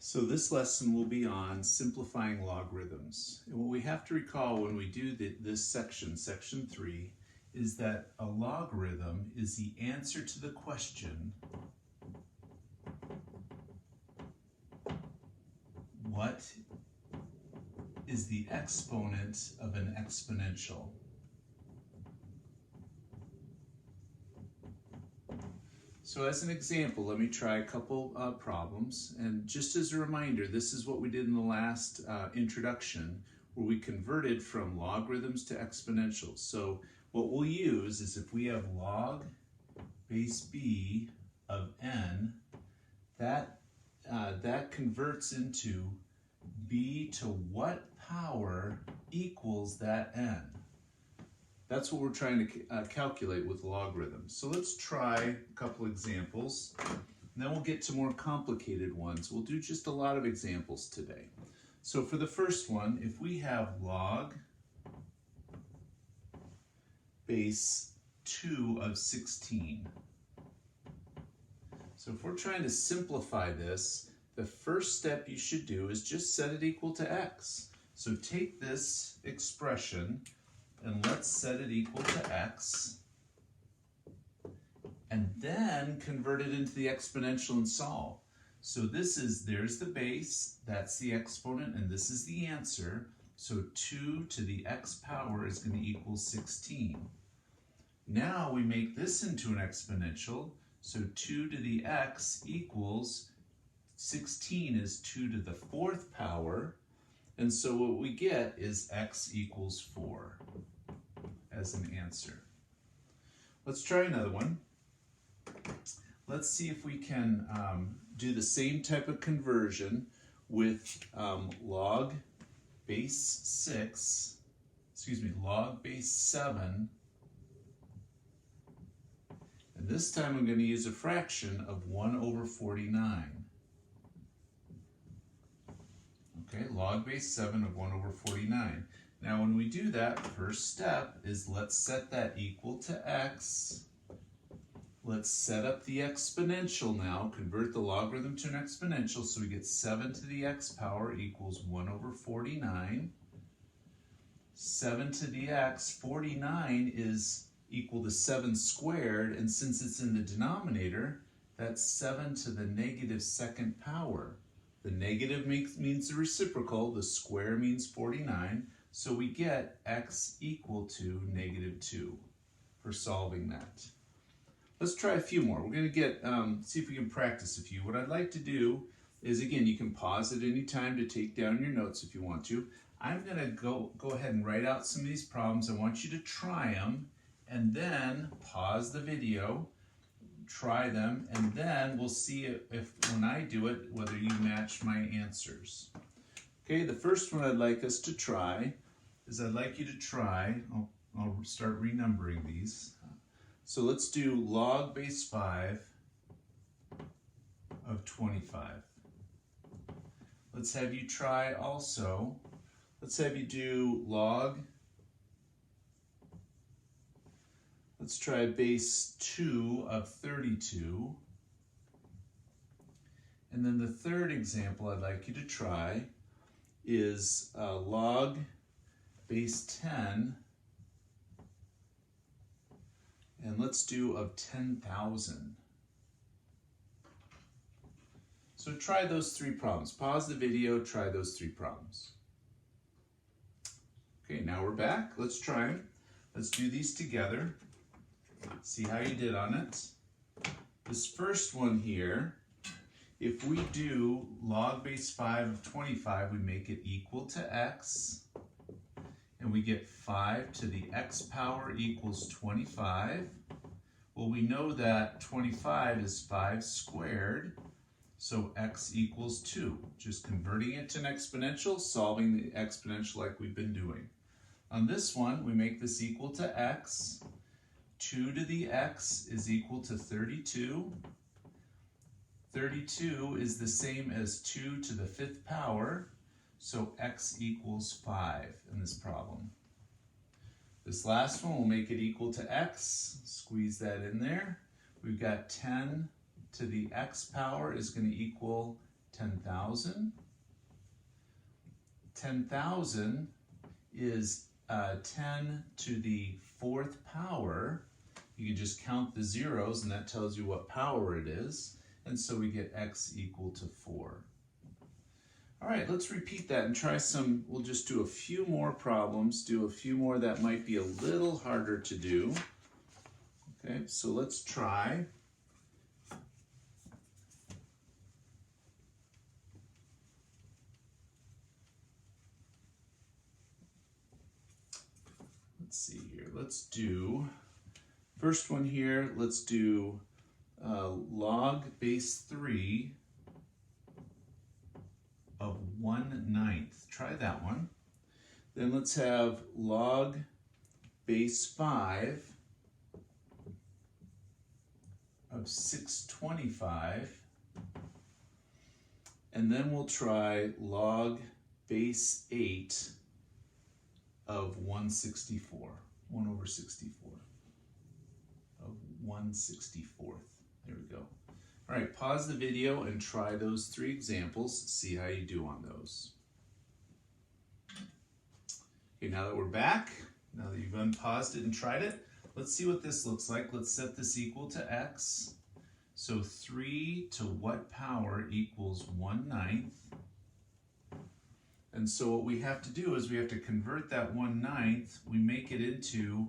So this lesson will be on simplifying logarithms. And what we have to recall when we do this section, section 3, is that a logarithm is the answer to the question, what is the exponent of an exponential? So as an example, let me try a couple problems. And just as a reminder, this is what we did in the last introduction, where we converted from logarithms to exponentials. So what we'll use is if we have log base b of n, that converts into b to what power equals that n. That's what we're trying to calculate with logarithms. So let's try a couple examples, and then we'll get to more complicated ones. We'll do just a lot of examples today. So for the first one, if we have log base 2 of 16. So if we're trying to simplify this, the first step you should do is just set it equal to x. So take this expression and let's set it equal to x, and then convert it into the exponential and solve. So there's the base, that's the exponent, and this is the answer. So 2 to the x power is going to equal 16. Now we make this into an exponential, so 2 to the x equals 16 is 2 to the 4th power, and so what we get is x equals 4 as an answer. Let's try another one. Let's see if we can do the same type of conversion with log base 7. And this time I'm going to use a fraction of 1 over 49. Okay, log base 7 of 1 over 49. Now when we do that, first step is let's set that equal to x. Let's set up the exponential now, convert the logarithm to an exponential, so we get 7 to the x power equals 1 over 49. 7 to the x, 49 is equal to 7 squared, and since it's in the denominator, that's 7 to the negative 2nd power. The negative means the reciprocal, the square means 49, so we get x equal to negative 2 for solving that. Let's try a few more. We're going to see if we can practice a few. What I'd like to do is, again, you can pause at any time to take down your notes if you want to. I'm going to go ahead and write out some of these problems. I want you to try them, and then pause the video, try them, and then we'll see if when I do it, whether you match my answers. Okay, the first one I'd like us to try is I'll start renumbering these. So let's do log base 5 of 25. Let's have you try also, let's have you do let's try base 2 of 32. And then the third example I'd like you to try is log base 10, and let's do of 10,000. So try those 3 problems. Pause the video, try those 3 problems. Okay, now we're back. Let's try them. Let's do these together. See how you did on it. This first one here, if we do log base 5 of 25, we make it equal to x, and we get 5 to the x power equals 25. Well, we know that 25 is 5 squared, so x equals 2. Just converting it to an exponential, solving the exponential like we've been doing. On this one, we make this equal to x. 2 to the x is equal to 32. 32 is the same as 2 to the 5th power, so x equals 5 in this problem. This last one will make it equal to x. Squeeze that in there. We've got 10 to the x power is going to equal 10,000. 10,000 is 10 to the 4th power. You can just count the zeros and that tells you what power it is. And so we get x equal to 4. All right, let's repeat that and try some. We'll just do a few more problems, do a few more that might be a little harder to do. Okay, so let's try. Let's see here. Let's do, first one here, let's do log base 3 of 1/9. Try that one. Then let's have log base 5 of 625. And then we'll try log base 8 of 1/64. 1 over 64 of 1/64. There we go. All right, pause the video and try those 3 examples. See how you do on those. Okay, now that we're back, now that you've unpaused it and tried it, let's see what this looks like. Let's set this equal to x. So 3 to what power equals 1/9? And so what we have to do is we have to convert that 1/9, we make it into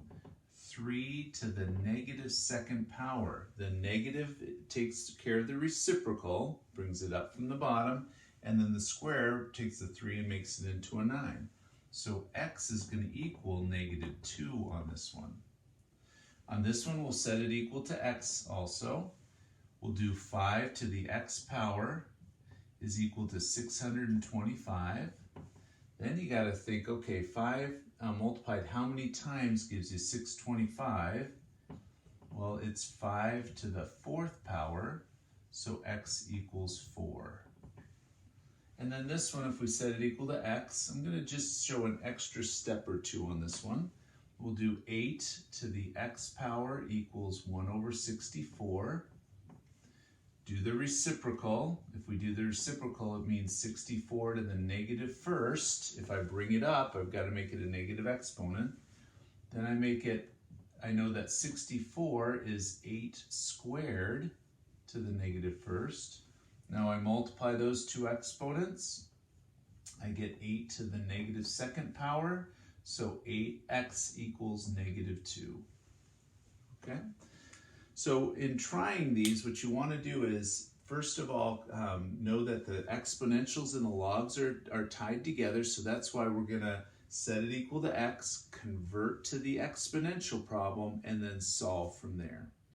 3 to the -2nd power. The negative takes care of the reciprocal, brings it up from the bottom, and then the square takes the 3 and makes it into a 9. So x is going to equal -2 on this one. On this one, we'll set it equal to x also. We'll do 5 to the x power is equal to 625. Then you got to think, okay, 5 multiplied how many times gives you 625? Well, it's 5 to the 4th power, so x equals 4. And then this one, if we set it equal to x, I'm going to just show an extra step or two on this one. We'll do 8 to the x power equals 1 over 64. Do the reciprocal. If we do the reciprocal, it means 64 to the -1st. If I bring it up, I've got to make it a negative exponent. Then I know that 64 is 8 squared to the -1st. Now I multiply those 2 exponents. I get 8 to the -2nd power. So 8x equals -2. Okay? So in trying these, what you want to do is, first of all, know that the exponentials and the logs are tied together. So that's why we're going to set it equal to x, convert to the exponential problem, and then solve from there.